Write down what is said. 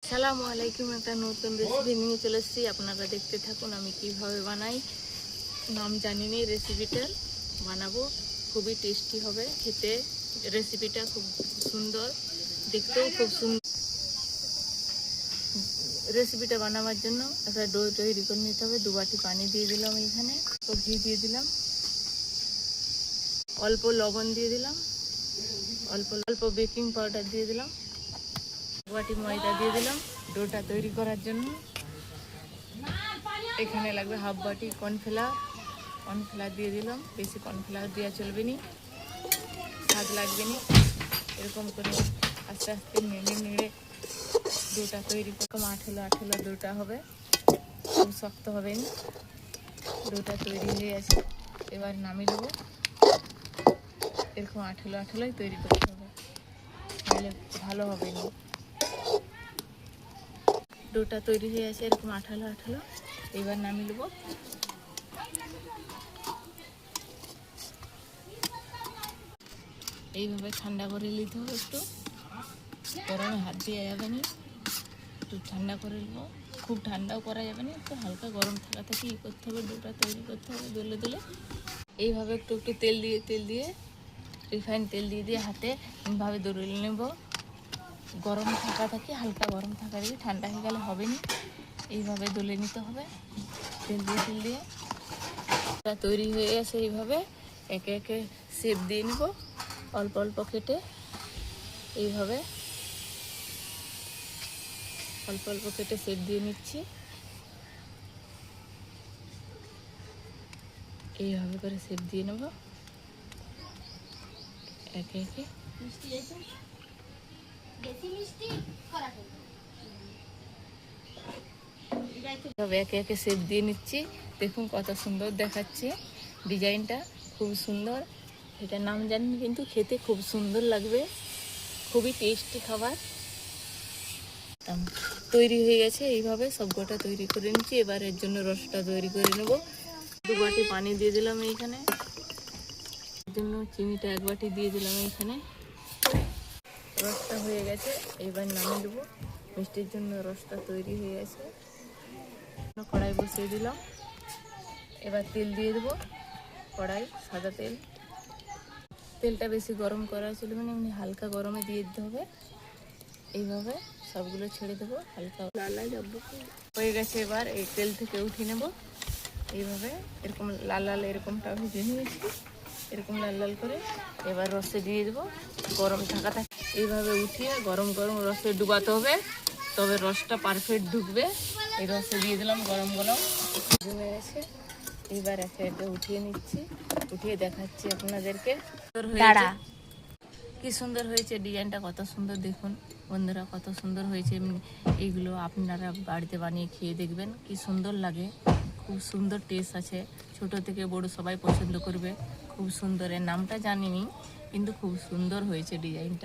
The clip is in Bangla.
আসসালামু আলাইকুম। একটা নতুন রেসিপি নিয়ে চলে এসেছি, আপনারা দেখতে থাকুন আমি কিভাবে বানাই। নাম জানি না রেসিপিটার, বানাবো। খুবই টেস্টি হবে খেতে। রেসিপিটা খুব সুন্দর, দেখতেও খুব সুন্দর। রেসিপিটা বানাবার জন্য একটা ডো তৈরি করে নিতে হবে। 2 বাটি পানি দিয়ে দিলাম, এইখানে তো ঘি দিয়ে দিলাম, অল্প লবণ দিয়ে দিলাম, অল্প অল্প বেকিং পাউডার দিয়ে দিলাম, 1 বাটি ময়দা দিয়ে দিলাম ডোটা তৈরি করার জন্য। এখানে লাগবে 1/2 বাটি কর্নফ্লাওয়ার দিয়ে দিলাম। বেশি কর্নফ্লাওয়ার দেওয়া চলবে না, স্বাদ লাগবে না। এরকম করে আস্তে আস্তে নেড়ে নেড়ে ডোটা তৈরি করে আঠেলো ডোটা হবে, খুব শক্ত হবে না। ডোটা তৈরি হয়ে আছে, এবার নামিয়ে দেবো। এরকম আঠেলোই তৈরি করতে হবে, নাহলে ভালো হবে না। ডোটা তৈরি হয়ে আছে এরকম আঠালো, এবার নামিয়ে দেবো। এইভাবে ঠান্ডা করে নিতে হবে, একটু গরমে হাত দিয়ে যাবে না, একটু ঠান্ডা করে নেবো। খুব ঠান্ডাও করা যাবে না, একটু হালকা গরম থাকা থেকে করতে হবে। ডোটা তৈরি করতে হবে দলে এইভাবে একটু তেল দিয়ে রিফাইন তেল দিয়ে হাতে এইভাবে দলে নেব। গরম থাকা থেকে হালকা গরম থাকা দিয়ে, ঠান্ডা হয়ে গেলে হবে না। এইভাবে দলে নিতে হবে তেল দিয়ে। তৈরি হয়ে গেছে। এইভাবে একে একে শেপ দিয়ে নিব, অল্প অল্প কেটে। এইভাবে অল্প অল্প কেটে শেপ দিয়ে নিচ্ছি। এইভাবে করে শেপ দিয়ে নেব একে একে। একে একে শেপ দিয়ে নিচ্ছি। দেখুন কত সুন্দর দেখাচ্ছে, ডিজাইনটা খুব সুন্দর। এটার নাম জানি কিন্তু খেতে খুব সুন্দর লাগবে, খুবই টেস্টি খাবার। তৈরি হয়ে গেছে। এইভাবে সবকটা তৈরি করে নিচ্ছি। এবার এর জন্য রসটা তৈরি করে নেব। 2 বাটি পানি দিয়ে দিলাম এইখানে, এর জন্য চিনিটা 1 বাটি দিয়ে দিলাম এইখানে। রসটা হয়ে গেছে, এবার নামিয়ে দেবো। মিষ্টির জন্য রসটা তৈরি হয়ে গেছে। কড়াই বসিয়ে দিলাম, এবার তেল দিয়ে দেবো। কড়াই সাদা তেলটা বেশি গরম করা চলবে না, এমনি হালকা গরমে দিয়ে দিতে হবে। এইভাবে সবগুলো ছেড়ে দেবো, হালকা লাল হয়ে গেছে। এবার এই তেল থেকে উঠিয়ে নেব। এইভাবে এরকম লাল এরকমটা ভেজে নিয়েছি, এরকম লাল করে। এবার রসে দিয়ে দেবো, গরম থাকা এইভাবে উঠিয়ে গরম রসে ডুবাতে হবে, তবে রসটা পারফেক্ট ঢুকবে। এই রসে দিয়ে দিলাম গরম জমে গেছে। এবার একে একে উঠিয়ে নিচ্ছি, উঠিয়ে দেখাচ্ছি আপনাদেরকে। কি সুন্দর হয়েছে, ডিজাইনটা কত সুন্দর দেখুন বন্ধুরা, কত সুন্দর হয়েছে। এইগুলো আপনারা বাড়িতে বানিয়ে খেয়ে দেখবেন, কি সুন্দর লাগে। খুব সুন্দর টেস্ট আছে, ছোট থেকে বড় সবাই পছন্দ করবে। খুব সুন্দর, এর নামটা জানিনি কিন্তু খুব সুন্দর হয়েছে ডিজাইনটা।